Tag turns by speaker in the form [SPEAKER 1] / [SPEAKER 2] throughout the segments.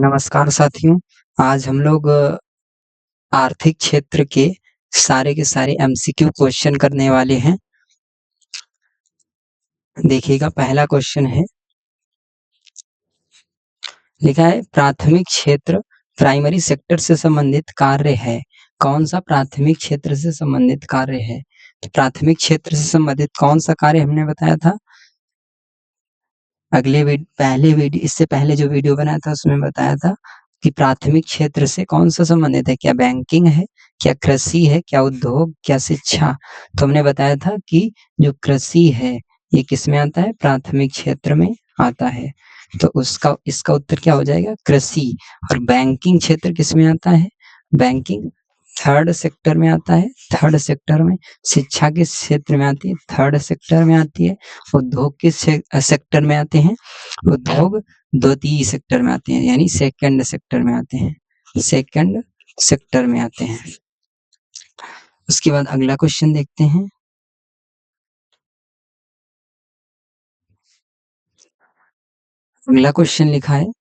[SPEAKER 1] नमस्कार साथियों, आज हम लोग आर्थिक क्षेत्र के सारे एमसीक्यू क्वेश्चन करने वाले हैं। देखिएगा, पहला क्वेश्चन है, लिखा है प्राथमिक क्षेत्र प्राइमरी सेक्टर से संबंधित कार्य है। कौन सा प्राथमिक क्षेत्र से संबंधित कार्य है? तो प्राथमिक क्षेत्र से संबंधित कौन सा कार्य हमने बताया था? इससे पहले जो वीडियो बनाया था उसमें बताया था कि प्राथमिक क्षेत्र से कौन सा संबंधित है, क्या बैंकिंग है, क्या कृषि है, क्या उद्योग, क्या शिक्षा। तो हमने बताया था कि जो कृषि है ये किसमें आता है? प्राथमिक क्षेत्र में आता है। तो इसका उत्तर क्या हो जाएगा? कृषि। और बैंकिंग क्षेत्र किसमें आता है? बैंकिंग थर्ड सेक्टर में आता है। थर्ड सेक्टर में शिक्षा किस क्षेत्र में आती है? थर्ड सेक्टर में आती है। उद्योग किस सेक्टर में आते हैं? उद्योग द्वितीय सेक्टर में आते हैं, यानी सेकंड सेक्टर में आते हैं। सेकंड सेक्टर में आते हैं। उसके बाद अगला क्वेश्चन देखते हैं। अगला क्वेश्चन लिखा है,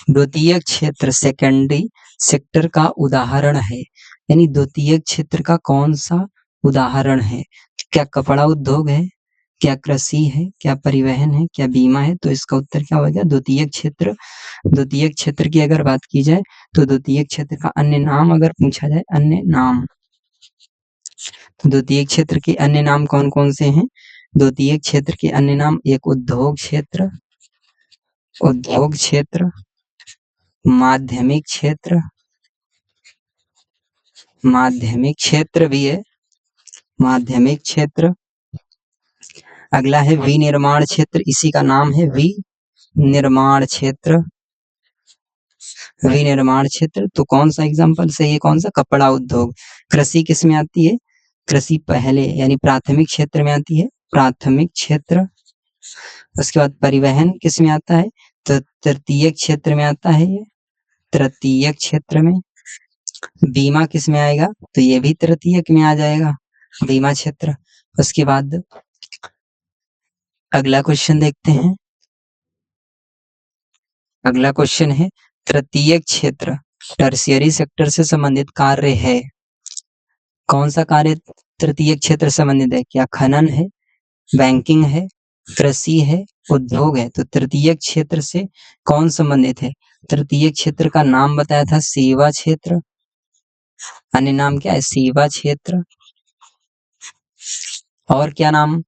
[SPEAKER 1] द्वितीय क्षेत्र सेकेंडरी सेक्टर का उदाहरण है। यानी द्वितीय क्षेत्र का कौन सा उदाहरण है? क्या कपड़ा उद्योग है, क्या कृषि है, क्या परिवहन है, क्या बीमा है? तो इसका उत्तर क्या होगा? द्वितीय क्षेत्र। द्वितीय क्षेत्र की अगर बात की जाए तो द्वितीय क्षेत्र का अन्य नाम अगर पूछा जाए, अन्य नाम, तो द्वितीय क्षेत्र के अन्य नाम कौन कौन से हैं? द्वितीय क्षेत्र के अन्य नाम, एक उद्योग क्षेत्र, उद्योग क्षेत्र, माध्यमिक क्षेत्र, माध्यमिक क्षेत्र भी है, माध्यमिक क्षेत्र। अगला है विनिर्माण क्षेत्र, इसी का नाम है विनिर्माण क्षेत्र। विनिर्माण क्षेत्र तो कौन सा एग्जांपल सही है? कौन सा? कपड़ा उद्योग। कृषि किस में आती है? कृषि पहले यानी प्राथमिक क्षेत्र में आती है, प्राथमिक क्षेत्र। उसके बाद परिवहन किस में आता है? तो तृतीय क्षेत्र में आता है, ये तृतीय क्षेत्र में। बीमा किस में आएगा? तो ये भी तृतीय में आ जाएगा, बीमा क्षेत्र। उसके बाद अगला क्वेश्चन देखते हैं। अगला क्वेश्चन है, तृतीय क्षेत्र टर्शियरी सेक्टर से संबंधित कार्य है। कौन सा कार्य तृतीय क्षेत्र से संबंधित है? क्या खनन है, बैंकिंग है, कृषि है, उद्योग है? तो तृतीय क्षेत्र से कौन संबंधित है? तृतीय क्षेत्र का नाम बताया था सेवा क्षेत्र। अन्य नाम क्या है? सेवा क्षेत्र। और क्या नाम?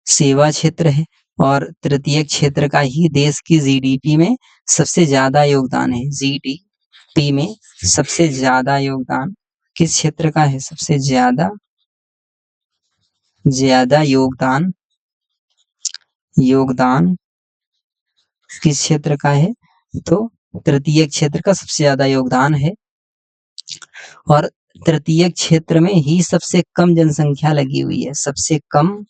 [SPEAKER 1] सेवा क्षेत्र है। और तृतीय क्षेत्र का ही देश की जीडीपी में सबसे ज्यादा योगदान है। जीडीपी में सबसे ज्यादा योगदान किस क्षेत्र का है? सबसे ज्यादा योगदान किस क्षेत्र का है? तो तृतीय क्षेत्र का सबसे ज्यादा योगदान है। और तृतीय क्षेत्र में ही सबसे कम जनसंख्या लगी हुई है। सबसे कम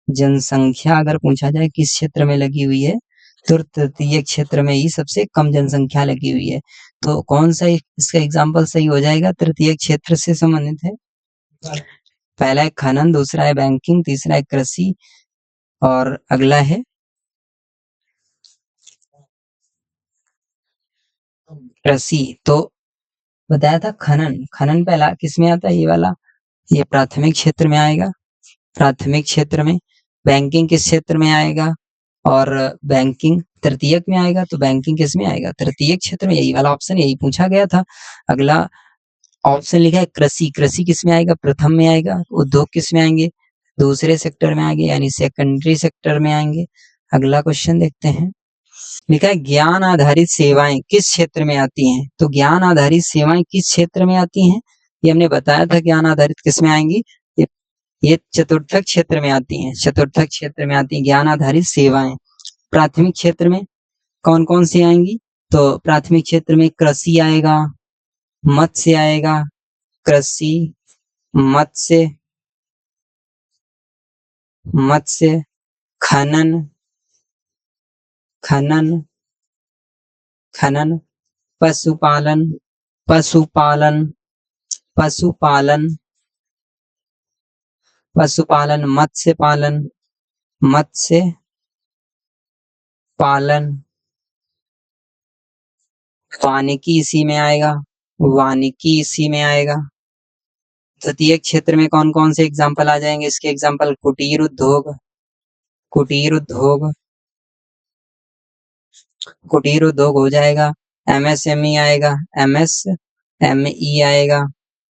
[SPEAKER 1] जनसंख्या अगर पूछा जाए किस क्षेत्र में लगी हुई है, तो तृतीय क्षेत्र में ही सबसे कम जनसंख्या लगी हुई है। तो कौन सा इसका एग्जाम्पल सही हो जाएगा? तृतीय क्षेत्र से संबंधित है। पहला है खनन, दूसरा है बैंकिंग, तीसरा है कृषि, और अगला है कृषि। तो बताया था खनन। खनन पहला किस में आता है? ये वाला, ये प्राथमिक क्षेत्र में आएगा। प्राथमिक क्षेत्र में। बैंकिंग किस क्षेत्र में आएगा? और बैंकिंग तृतीयक में आएगा। तो बैंकिंग किस में आएगा? तृतीय क्षेत्र में। यही वाला ऑप्शन, यही पूछा गया था। अगला ऑप्शन लिखा है कृषि। कृषि किस में आएगा? प्रथम में आएगा। उद्योग किस में आएंगे? दूसरे सेक्टर में आएंगे, यानी सेकेंडरी सेक्टर में आएंगे। अगला क्वेश्चन देखते हैं। लिखा है ज्ञान आधारित सेवाएं किस क्षेत्र में आती हैं? तो ज्ञान आधारित सेवाएं किस क्षेत्र में आती हैं? ये हमने बताया था। ज्ञान आधारित किस में आएंगी? ये चतुर्थक क्षेत्र में आती हैं। चतुर्थक क्षेत्र में आती हैं ज्ञान आधारित सेवाएं। प्राथमिक क्षेत्र में कौन कौन सी आएंगी? तो प्राथमिक क्षेत्र में कृषि आएगा, मत्स्य आएगा, कृषि, मत्स्य, खनन, पशुपालन, मत्स्य पालन, वानिकी इसी में आएगा, वानिकी इसी में आएगा। तृतीयक क्षेत्र में कौन-कौन से एग्जाम्पल आ जाएंगे इसके? एग्जाम्पल कुटीर उद्योग, कुटीर उद्योग, कुटीर उद्योग हो जाएगा। एमएसएमई आएगा, एमएसएमई आएगा।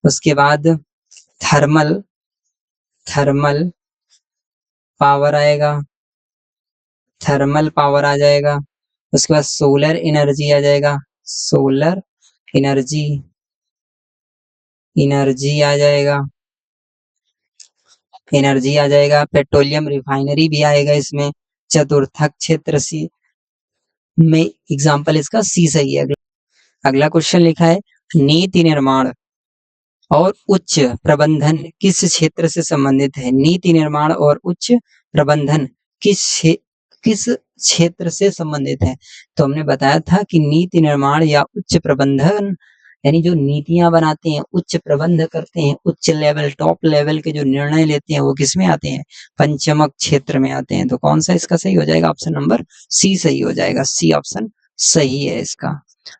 [SPEAKER 1] उसके बाद थर्मल, थर्मल पावर आएगा, थर्मल पावर आ जाएगा। उसके बाद सोलर एनर्जी आ जाएगा, सोलर एनर्जी, एनर्जी आ जाएगा, एनर्जी आ जाएगा। पेट्रोलियम रिफाइनरी भी आएगा इसमें। चतुर्थक क्षेत्र सी में एग्जाम्पल इसका सी सही है। अगला क्वेश्चन लिखा है नीति निर्माण और उच्च प्रबंधन किस क्षेत्र से संबंधित है? नीति निर्माण और उच्च प्रबंधन किस क्षेत्र से संबंधित है? तो हमने बताया था कि नीति निर्माण या उच्च प्रबंधन यानी जो नीतियां बनाते हैं, उच्च प्रबंध करते हैं, उच्च लेवल, टॉप लेवल के जो निर्णय लेते हैं वो किसमें आते हैं? पंचमक क्षेत्र में आते हैं। तो कौन सा इसका सही हो जाएगा? ऑप्शन नंबर सी सही हो जाएगा। सी ऑप्शन सही है इसका।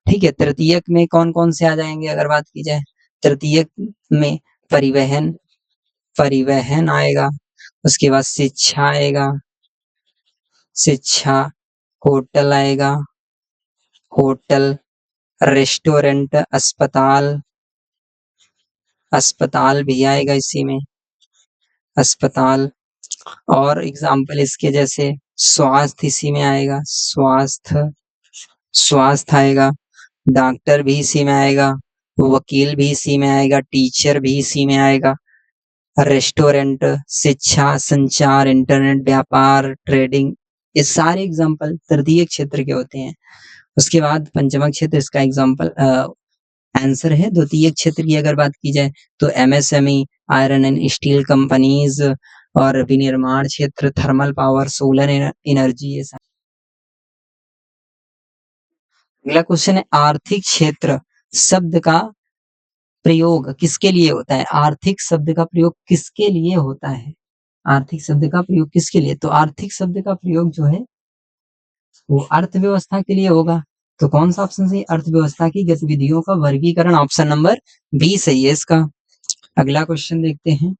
[SPEAKER 1] ठीक है, तृतीयक में कौन कौन से आ जाएंगे अगर बात की जाए? तृतीयक में परिवहन, परिवहन आएगा। उसके बाद शिक्षा आएगा, शिक्षा, होटल आएगा, होटल, रेस्टोरेंट, अस्पताल, अस्पताल भी आएगा इसी में, अस्पताल। और एग्जाम्पल इसके जैसे स्वास्थ्य इसी में आएगा, स्वास्थ्य, स्वास्थ्य आएगा। डॉक्टर भी इसी में आएगा, वकील भी इसी में आएगा, टीचर भी इसी में आएगा। रेस्टोरेंट, शिक्षा, संचार, इंटरनेट, व्यापार, ट्रेडिंग, ये सारे एग्जाम्पल तृतीय क्षेत्र के होते हैं। उसके बाद पंचमक क्षेत्र इसका एग्जाम्पल आंसर है। द्वितीय क्षेत्र की अगर बात की जाए तो MSME, iron and steel companies और विनिर्माण क्षेत्र, थर्मल पावर, सोलर एनर्जी, ये अगला क्वेश्चन है आर्थिक क्षेत्र शब्द का प्रयोग किसके लिए होता है? आर्थिक शब्द का प्रयोग किसके लिए होता है? आर्थिक शब्द का प्रयोग किसके लिए? तो आर्थिक शब्द का प्रयोग जो है वो अर्थव्यवस्था के लिए होगा। तो कौन सा ऑप्शन सही? अर्थव्यवस्था की गतिविधियों का वर्गीकरण, ऑप्शन नंबर बी सही है इसका। अगला क्वेश्चन देखते हैं।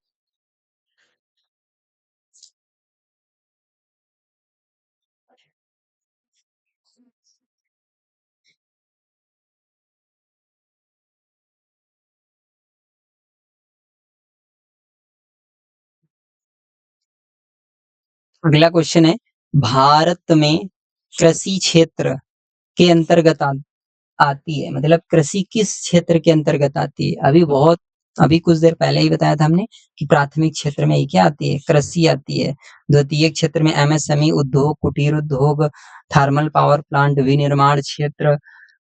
[SPEAKER 1] अगला क्वेश्चन है भारत में कृषि क्षेत्र के अंतर्गत आती है, मतलब कृषि किस क्षेत्र के अंतर्गत आती है? अभी कुछ देर पहले ही बताया था हमने कि प्राथमिक क्षेत्र में क्या आती है? कृषि आती है। द्वितीय क्षेत्र में एमएसएमई, उद्योग, कुटीर उद्योग, थर्मल पावर प्लांट, विनिर्माण क्षेत्र,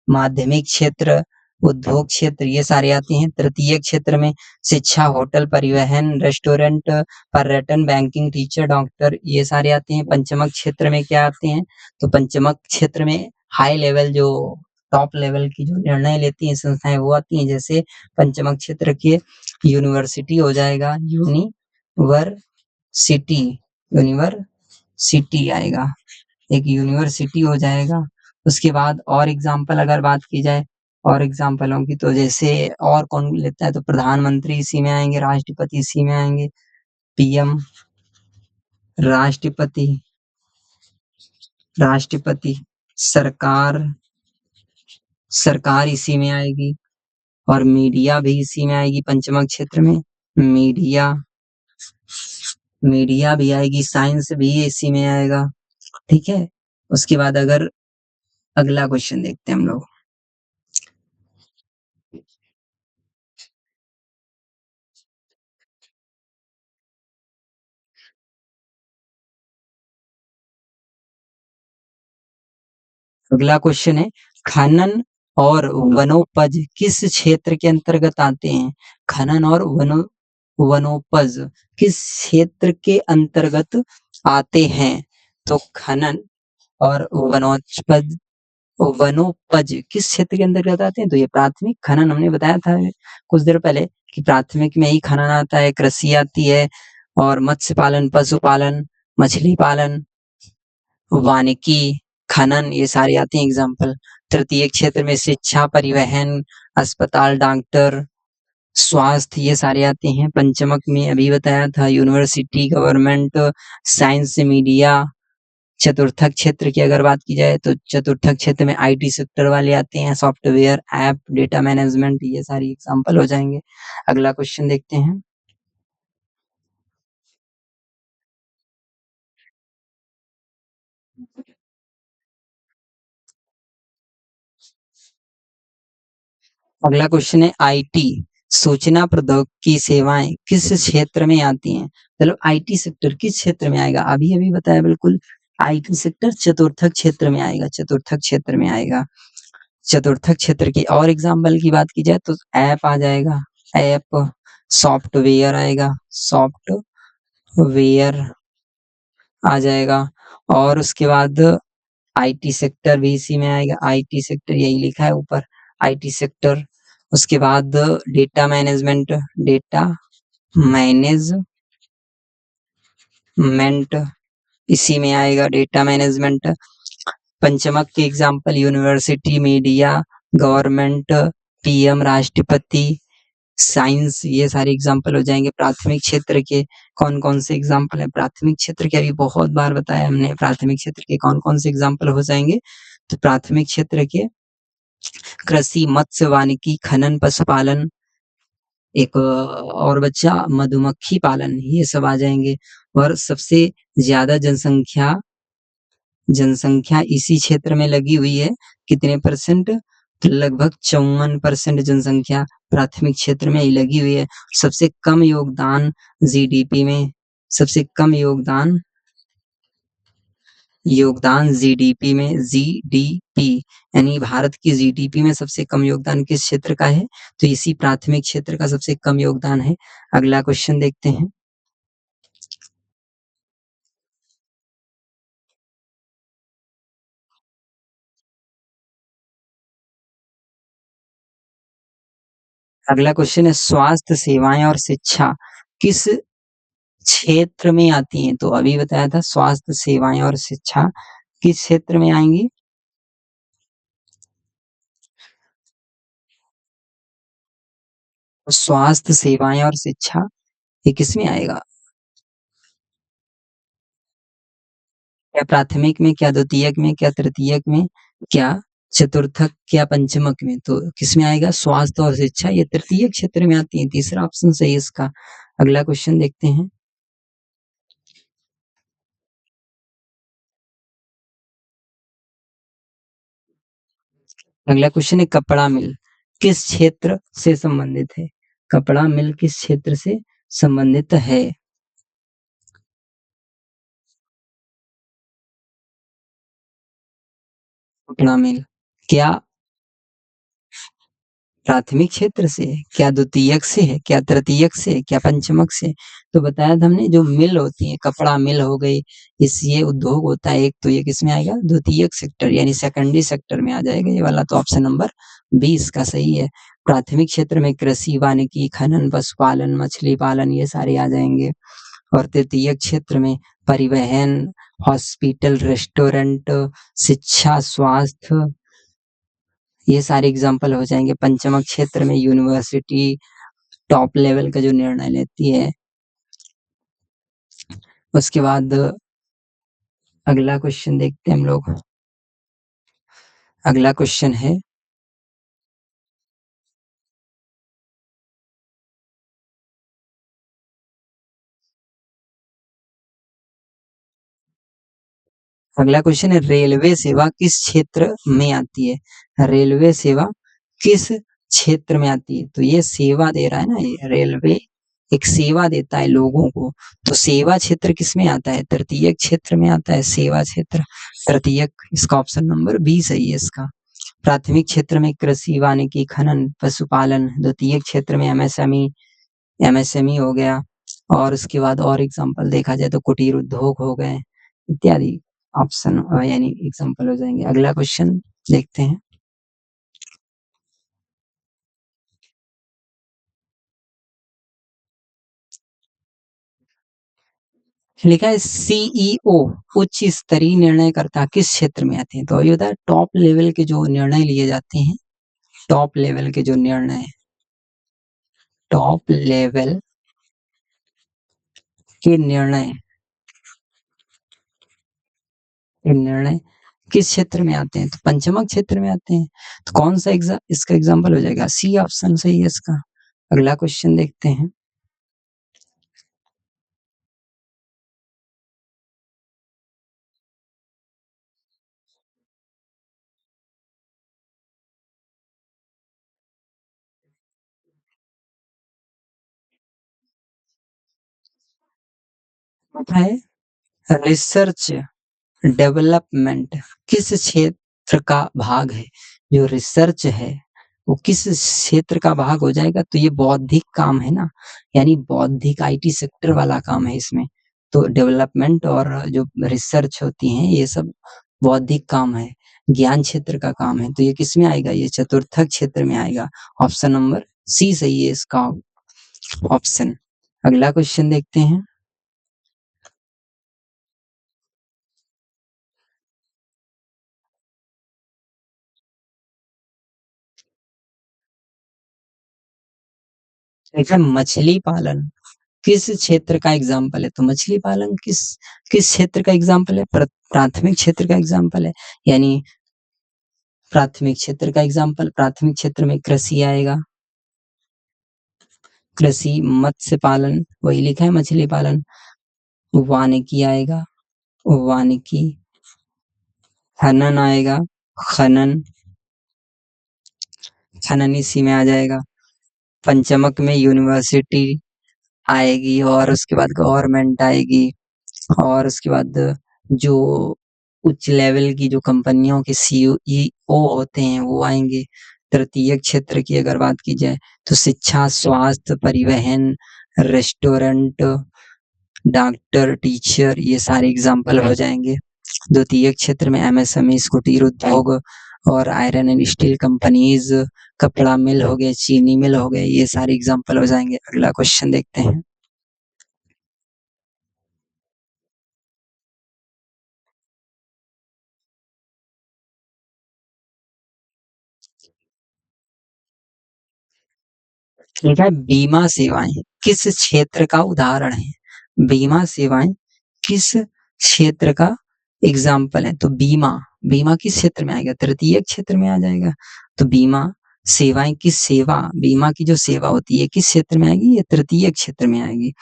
[SPEAKER 1] माध्यमिक क्षेत्र, उद्योग क्षेत्र, ये सारे आते हैं। तृतीय क्षेत्र में शिक्षा, होटल, परिवहन, रेस्टोरेंट, पर्यटन, बैंकिंग, टीचर, डॉक्टर, ये सारे आते हैं। पंचमक क्षेत्र में क्या आते हैं? तो पंचमक क्षेत्र में हाई लेवल, जो टॉप लेवल की जो निर्णय लेती हैं संस्थाएं, वो आती हैं। जैसे पंचमक क्षेत्र के यूनिवर्सिटी हो जाएगा, यूनिवर्सिटी, यूनिवर्सिटी आएगा, एक यूनिवर्सिटी हो जाएगा। उसके बाद और एग्जाम्पल अगर बात की जाए और एग्जाम्पलों की, तो जैसे और कौन लेता है? तो प्रधानमंत्री इसी में आएंगे, राष्ट्रपति इसी में आएंगे, पीएम, राष्ट्रपति, राष्ट्रपति, सरकार, सरकार इसी में आएगी। और मीडिया भी इसी में आएगी पंचमक क्षेत्र में, मीडिया, मीडिया भी आएगी, साइंस भी इसी में आएगा। ठीक है, उसके बाद अगर अगला क्वेश्चन देखते हैं हम लोग। अगला क्वेश्चन है खनन और वनोपज किस क्षेत्र के अंतर्गत आते हैं? खनन और वनोपज किस क्षेत्र के अंतर्गत आते हैं? तो खनन और वनोपज, वनोपज किस क्षेत्र के अंतर्गत आते हैं? तो ये प्राथमिक खनन, हमने बताया था कुछ देर पहले कि प्राथमिक में ही खनन आता है, कृषि आती है, और मत्स्य पालन, पशुपालन, मछली पालन, वानिकी, खनन, ये सारी आती हैं एग्जाम्पल। तृतीय क्षेत्र में शिक्षा, परिवहन, अस्पताल, डॉक्टर, स्वास्थ्य ये सारे आते हैं। पंचमक में अभी बताया था यूनिवर्सिटी, गवर्नमेंट, साइंस, मीडिया। चतुर्थक क्षेत्र की अगर बात की जाए तो चतुर्थक क्षेत्र में आईटी सेक्टर वाले आते हैं, सॉफ्टवेयर, ऐप, डेटा मैनेजमेंट, ये सारी एग्जांपल हो जाएंगे। अगला क्वेश्चन देखते हैं। अगला क्वेश्चन है आईटी, सूचना प्रौद्योगिकी सेवाएं किस क्षेत्र में आती हैं? चलो आईटी सेक्टर किस क्षेत्र में आएगा? अभी अभी बताया बिल्कुल, आईटी सेक्टर चतुर्थक क्षेत्र में आएगा, चतुर्थक क्षेत्र में आएगा। चतुर्थक क्षेत्र की और एग्जाम्पल की बात की जाए तो ऐप आ जाएगा, ऐप, सॉफ्टवेयर आएगा, सॉफ्टवेयर आ जाएगा, और उसके बाद आईटी सेक्टर भी इसी में आएगा, आईटी सेक्टर यही लिखा है ऊपर, आईटी सेक्टर। उसके बाद डेटा मैनेजमेंट, डेटा मैनेजमेंट इसी में आएगा, डेटा मैनेजमेंट। पंचमक के example university, media, government, PM, राष्ट्रपति, साइंस, ये सारे एग्जाम्पल हो जाएंगे। प्राथमिक क्षेत्र के कौन कौन से एग्जाम्पल है? प्राथमिक क्षेत्र के अभी बहुत बार बताया हमने, प्राथमिक क्षेत्र के कौन कौन से एग्जाम्पल हो जाएंगे? तो प्राथमिक क्षेत्र के कृषि, मत्स्य, वानिकी, खनन, पशुपालन, एक और बच्चा मधुमक्खी पालन, ये सब आ जाएंगे। और सबसे ज्यादा जनसंख्या जनसंख्या इसी क्षेत्र में लगी हुई है, कितने परसेंट? तो लगभग 54% जनसंख्या प्राथमिक क्षेत्र में ही लगी हुई है। सबसे कम योगदान जीडीपी में, सबसे कम योगदान जीडीपी में, जीडीपी यानी भारत की जीडीपी में सबसे कम योगदान किस क्षेत्र का है? तो इसी प्राथमिक क्षेत्र का सबसे कम योगदान है। अगला क्वेश्चन देखते हैं। अगला क्वेश्चन है स्वास्थ्य सेवाएं और शिक्षा किस क्षेत्र में आती हैं? तो अभी बताया था स्वास्थ्य सेवाएं और शिक्षा किस क्षेत्र में आएंगी? स्वास्थ्य सेवाएं और शिक्षा ये किसमें आएगा? क्या प्राथमिक में, क्या द्वितीयक में, क्या तृतीयक में, क्या चतुर्थक, क्या पंचमक में? तो किसमें आएगा? स्वास्थ्य और शिक्षा ये तृतीय क्षेत्र में आती है, तीसरा ऑप्शन सही है इसका। अगला क्वेश्चन देखते हैं। अगला क्वेश्चन है कपड़ा मिल किस क्षेत्र से संबंधित है? कपड़ा मिल किस क्षेत्र से संबंधित है? कपड़ा मिल क्या प्राथमिक क्षेत्र से है, क्या द्वितीयक से है, क्या तृतीयक से है, क्या पंचमक से? तो बताया था हमने जो मिल होती है, कपड़ा मिल हो गई, इस ये उद्योग होता है एक, तो ये किसमें आएगा? द्वितीयक सेक्टर यानी सेकेंडरी सेक्टर में आ जाएगा ये वाला, तो ऑप्शन नंबर 20 का सही है। प्राथमिक क्षेत्र में कृषि, वानिकी, खनन, पशुपालन, मछली पालन ये सारे आ जाएंगे। और तृतीयक क्षेत्र में परिवहन, हॉस्पिटल, रेस्टोरेंट, शिक्षा, स्वास्थ्य ये सारे एग्जाम्पल हो जाएंगे। पंचमक क्षेत्र में यूनिवर्सिटी टॉप लेवल का जो निर्णय लेती है। उसके बाद अगला क्वेश्चन देखते हैं हम लोग। अगला क्वेश्चन है अगला क्वेश्चन है रेलवे सेवा किस क्षेत्र में आती है? रेलवे सेवा किस क्षेत्र में आती है? तो ये सेवा दे रहा है ना, ये रेलवे एक सेवा देता है लोगों को, तो सेवा क्षेत्र किस में आता है? तृतीयक क्षेत्र में आता है सेवा क्षेत्र, तृतीयक, इसका ऑप्शन नंबर 20 सही है इसका। प्राथमिक क्षेत्र में कृषि, वानिकी, खनन, पशुपालन, द्वितीयक क्षेत्र में एमएसएमई हो गया, और उसके बाद और एग्जांपल देखा जाए तो कुटीर उद्योग हो गए इत्यादि, ऑप्शन यानी एग्जांपल हो जाएंगे। अगला क्वेश्चन देखते हैं। लिखा है सीईओ उच्च स्तरीय निर्णयकर्ता किस क्षेत्र में आते हैं? तो ये होता है टॉप लेवल के जो निर्णय लिए जाते हैं, टॉप लेवल के जो निर्णय, टॉप लेवल के निर्णय किस क्षेत्र में आते हैं? तो पंचमक क्षेत्र में आते हैं। तो कौन सा इसका एग्जाम्पल हो जाएगा? सी ऑप्शन सही है इसका। अगला क्वेश्चन देखते हैं। है रिसर्च डेवलपमेंट किस क्षेत्र का भाग है? जो रिसर्च है वो किस क्षेत्र का भाग हो जाएगा? तो ये बौद्धिक काम है ना, यानी बौद्धिक आईटी सेक्टर वाला काम है इसमें। तो डेवलपमेंट और जो रिसर्च होती है ये सब बौद्धिक काम है, ज्ञान क्षेत्र का काम है। तो ये किस में आएगा? ये चतुर्थक क्षेत्र में आएगा। ऑप्शन नंबर सी सही है इसका ऑप्शन। अगला क्वेश्चन देखते हैं। देखिए मछली पालन किस क्षेत्र का एग्जाम्पल है? तो मछली पालन किस किस क्षेत्र का एग्जाम्पल है? प्राथमिक क्षेत्र का एग्जाम्पल है, यानी प्राथमिक क्षेत्र का एग्जाम्पल। प्राथमिक क्षेत्र में कृषि आएगा, कृषि, मत्स्य पालन वही लिखा है, मछली पालन। वानिकी आएगा, वानिकी। खनन आएगा, खनन, खनन इसी में आ जाएगा। पंचमक में यूनिवर्सिटी आएगी और उसके बाद गवर्नमेंट आएगी और उसके बाद जो उच्च लेवल की जो कंपनियों के सीईओ होते हैं वो आएंगे। तृतीय क्षेत्र की अगर बात की जाए तो शिक्षा, स्वास्थ्य, परिवहन, रेस्टोरेंट, डॉक्टर, टीचर ये सारे एग्जाम्पल हो जाएंगे। द्वितीय क्षेत्र में एमएसएमई, कुटीर उद्योग और आयरन एंड स्टील कंपनीज, कपड़ा मिल हो गए, चीनी मिल हो गए, ये सारे एग्जाम्पल हो जाएंगे। अगला क्वेश्चन देखते हैं। ठीक है, बीमा सेवाएं किस क्षेत्र का उदाहरण है? बीमा सेवाएं किस क्षेत्र का एग्जाम्पल है? तो बीमा, बीमा किस क्षेत्र में आएगा? तृतीय क्षेत्र में आ जाएगा। तो बीमा सेवाएं की सेवा, बीमा की जो सेवा होती है किस क्षेत्र में आएगी? ये तृतीय क्षेत्र में आएगी।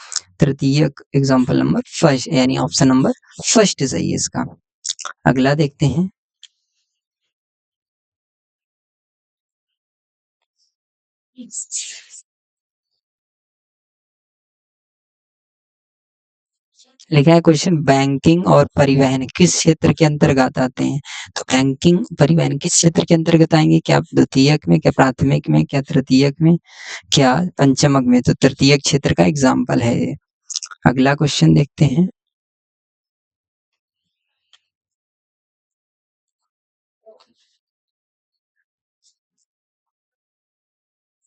[SPEAKER 1] तृतीय एग्जाम्पल नंबर फर्स्ट, यानी ऑप्शन नंबर फर्स्ट सही है इसका। अगला देखते हैं। लिखा है क्वेश्चन, बैंकिंग और परिवहन किस क्षेत्र के अंतर्गत आते हैं? तो बैंकिंग परिवहन किस क्षेत्र के अंतर्गत आएंगे? क्या द्वितीयक में, क्या प्राथमिक में, क्या तृतीयक में, क्या पंचमक में? तो तृतीय क्षेत्र का एग्जाम्पल है ये। अगला क्वेश्चन देखते हैं।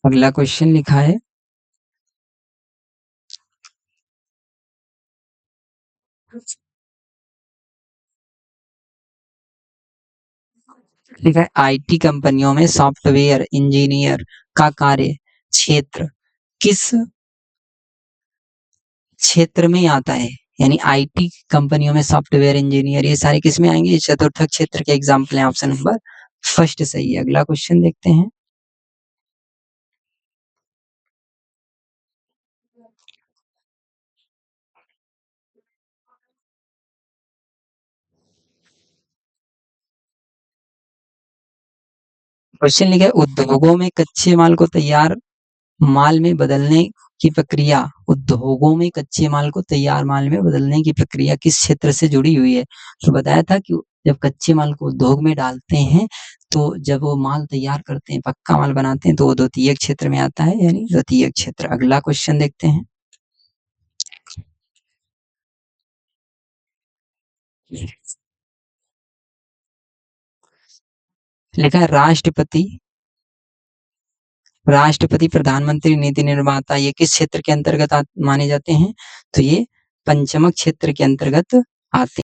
[SPEAKER 1] अगला क्वेश्चन लिखा है, लिखा है आईटी कंपनियों में सॉफ्टवेयर इंजीनियर का कार्य क्षेत्र किस क्षेत्र में आता है? यानी आईटी कंपनियों में सॉफ्टवेयर इंजीनियर ये सारे किस में आएंगे? ये चतुर्थ क्षेत्र के एग्जाम्पल है। ऑप्शन नंबर फर्स्ट सही है। अगला क्वेश्चन देखते हैं। क्वेश्चन लिखा है, उद्योगों में कच्चे माल को तैयार माल में बदलने की प्रक्रिया, उद्योगों में कच्चे माल को तैयार माल में बदलने की प्रक्रिया किस क्षेत्र से जुड़ी हुई है? तो बताया था कि जब कच्चे माल को उद्योग में डालते हैं तो जब वो माल तैयार करते हैं, पक्का माल बनाते हैं, तो वो द्वितीय क्षेत्र में आता है, यानी द्वितीय क्षेत्र। अगला क्वेश्चन देखते हैं। लिखा है राष्ट्रपति, प्रधानमंत्री, नीति निर्माता ये किस क्षेत्र के अंतर्गत माने जाते हैं? तो ये पंचमक क्षेत्र के अंतर्गत आते